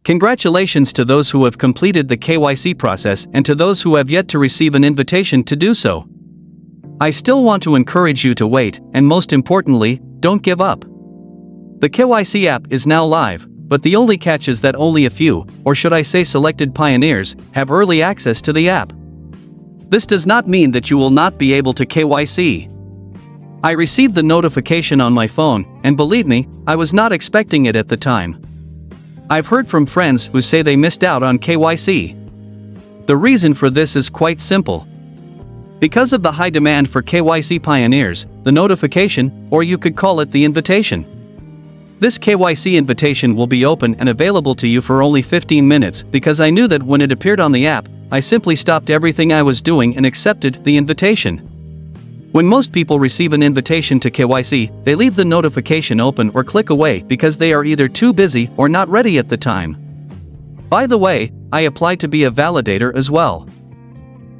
Congratulations to those who have completed the KYC process and to those who have yet to receive an invitation to do so. I still want to encourage you to wait, and most importantly, don't give up. The KYC app is now live, but the only catch is that only a few, or should I say selected pioneers, have early access to the app. This does not mean that you will not be able to KYC. I received the notification on my phone, and believe me, I was not expecting it at the time. I've heard from friends who say they missed out on KYC. The reason for this is quite simple. Because of the high demand for KYC pioneers, the notification, or you could call it the invitation. This KYC invitation will be open and available to you for only 15 minutes because I knew that when it appeared on the app, I simply stopped everything I was doing and accepted the invitation. When most people receive an invitation to KYC, they leave the notification open or click away because they are either too busy or not ready at the time. By the way, I applied to be a validator as well.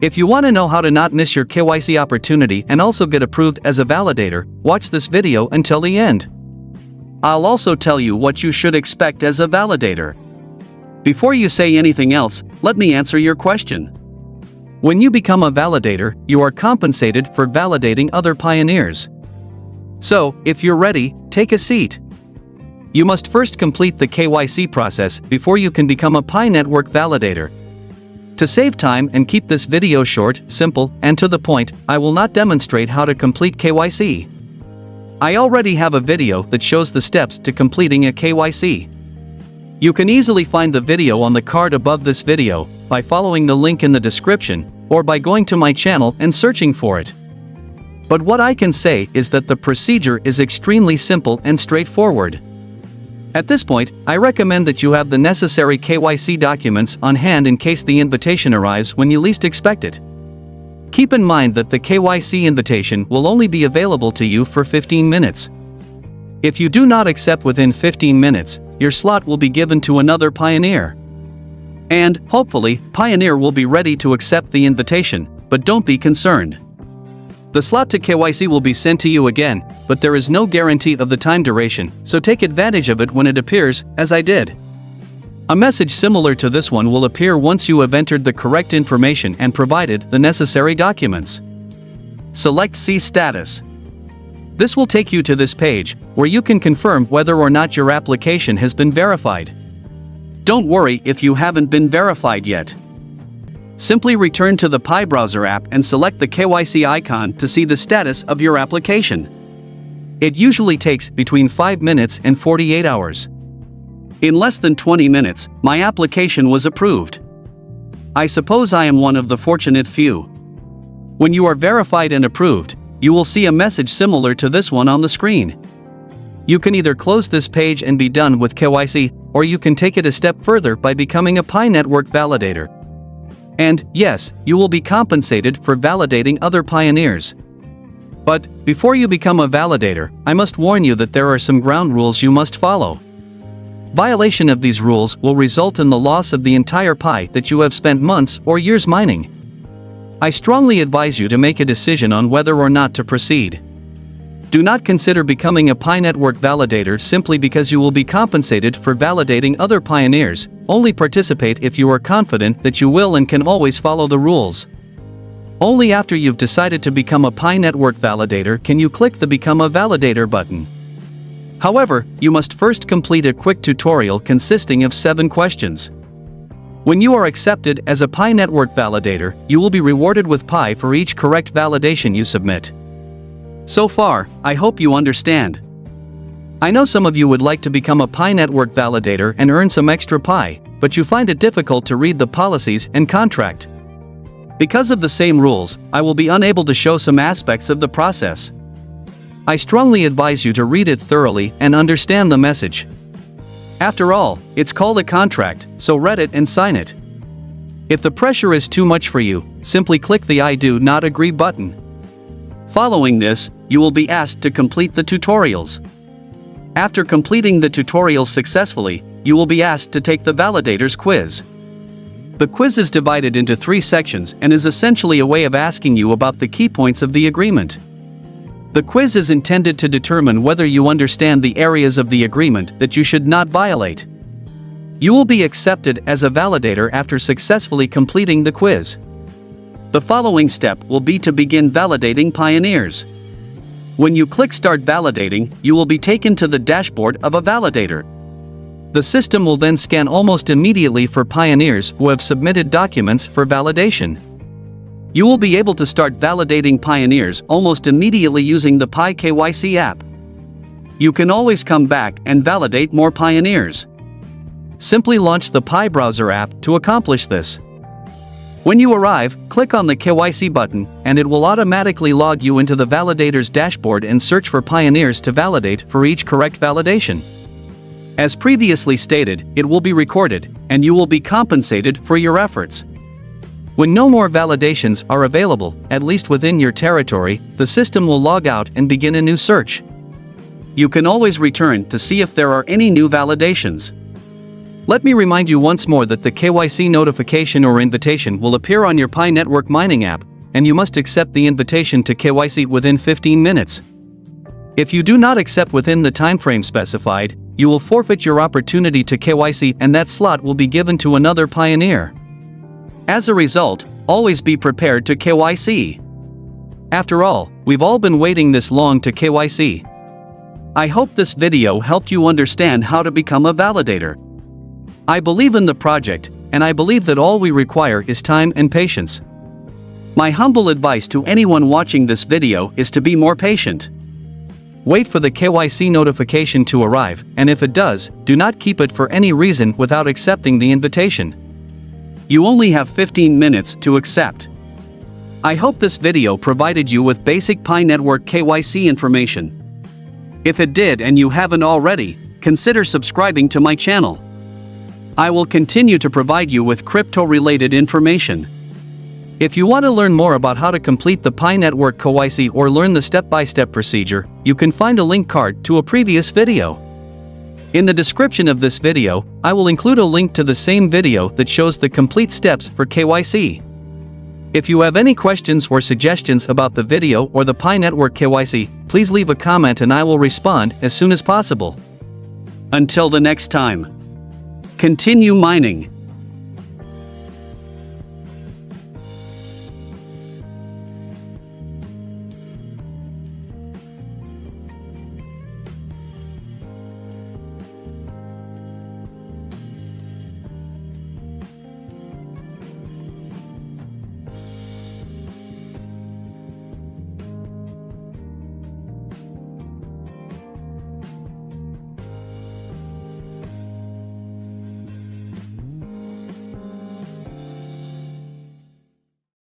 If you want to know how to not miss your KYC opportunity and also get approved as a validator, watch this video until the end. I'll also tell you what you should expect as a validator. Before you say anything else, let me answer your question. When you become a validator, you are compensated for validating other pioneers. So, if you're ready, take a seat. You must first complete the KYC process before you can become a Pi Network validator. To save time and keep this video short, simple, and to the point, I will not demonstrate how to complete KYC. I already have a video that shows the steps to completing a KYC. You can easily find the video on the card above this video, by following the link in the description, or by going to my channel and searching for it. But what I can say is that the procedure is extremely simple and straightforward. At this point, I recommend that you have the necessary KYC documents on hand in case the invitation arrives when you least expect it. Keep in mind that the KYC invitation will only be available to you for 15 minutes. If you do not accept within 15 minutes, your slot will be given to another pioneer. And, hopefully, Pioneer will be ready to accept the invitation, but don't be concerned. The slot to KYC will be sent to you again, but there is no guarantee of the time duration, so take advantage of it when it appears, as I did. A message similar to this one will appear once you have entered the correct information and provided the necessary documents. Select See Status. This will take you to this page, where you can confirm whether or not your application has been verified. Don't worry if you haven't been verified yet. Simply return to the Pi browser app and select the KYC icon to see the status of your application. It usually takes between 5 minutes and 48 hours. In less than 20 minutes, my application was approved. I suppose I am one of the fortunate few. When you are verified and approved, you will see a message similar to this one on the screen. You can either close this page and be done with KYC, or you can take it a step further by becoming a Pi Network validator. And, yes, you will be compensated for validating other pioneers. But, before you become a validator, I must warn you that there are some ground rules you must follow. Violation of these rules will result in the loss of the entire Pi that you have spent months or years mining. I strongly advise you to make a decision on whether or not to proceed. Do not consider becoming a Pi Network validator simply because you will be compensated for validating other pioneers. Only participate if you are confident that you will and can always follow the rules. Only after you've decided to become a Pi Network validator can you click the Become a Validator button. However, you must first complete a quick tutorial consisting of 7 questions. When you are accepted as a Pi Network validator, you will be rewarded with Pi for each correct validation you submit. So far, I hope you understand. I know some of you would like to become a Pi Network validator and earn some extra Pi, but you find it difficult to read the policies and contract. Because of the same rules, I will be unable to show some aspects of the process. I strongly advise you to read it thoroughly and understand the message. After all, it's called a contract, so read it and sign it. If the pressure is too much for you, simply click the I do not agree button. Following this, you will be asked to complete the tutorials. After completing the tutorials successfully, you will be asked to take the validator's quiz. The quiz is divided into 3 sections and is essentially a way of asking you about the key points of the agreement. The quiz is intended to determine whether you understand the areas of the agreement that you should not violate. You will be accepted as a validator after successfully completing the quiz. The following step will be to begin validating pioneers. When you click Start Validating, you will be taken to the dashboard of a validator. The system will then scan almost immediately for pioneers who have submitted documents for validation. You will be able to start validating pioneers almost immediately using the PiKYC app. You can always come back and validate more pioneers. Simply launch the Pi Browser app to accomplish this. When you arrive, click on the KYC button, and it will automatically log you into the validator's dashboard and search for pioneers to validate for each correct validation. As previously stated, it will be recorded, and you will be compensated for your efforts. When no more validations are available, at least within your territory, the system will log out and begin a new search. You can always return to see if there are any new validations. Let me remind you once more that the KYC notification or invitation will appear on your Pi Network Mining app, and you must accept the invitation to KYC within 15 minutes. If you do not accept within the timeframe specified, you will forfeit your opportunity to KYC, and that slot will be given to another pioneer. As a result, always be prepared to KYC. After all, we've all been waiting this long to KYC. I hope this video helped you understand how to become a validator. I believe in the project, and I believe that all we require is time and patience. My humble advice to anyone watching this video is to be more patient. Wait for the KYC notification to arrive, and if it does, do not keep it for any reason without accepting the invitation. You only have 15 minutes to accept. I hope this video provided you with basic Pi Network KYC information. If it did and you haven't already, consider subscribing to my channel. I will continue to provide you with crypto-related information. If you want to learn more about how to complete the Pi Network KYC or learn the step-by-step procedure, you can find a link card to a previous video. In the description of this video, I will include a link to the same video that shows the complete steps for KYC. If you have any questions or suggestions about the video or the Pi Network KYC, please leave a comment and I will respond as soon as possible. Until the next time, continue mining.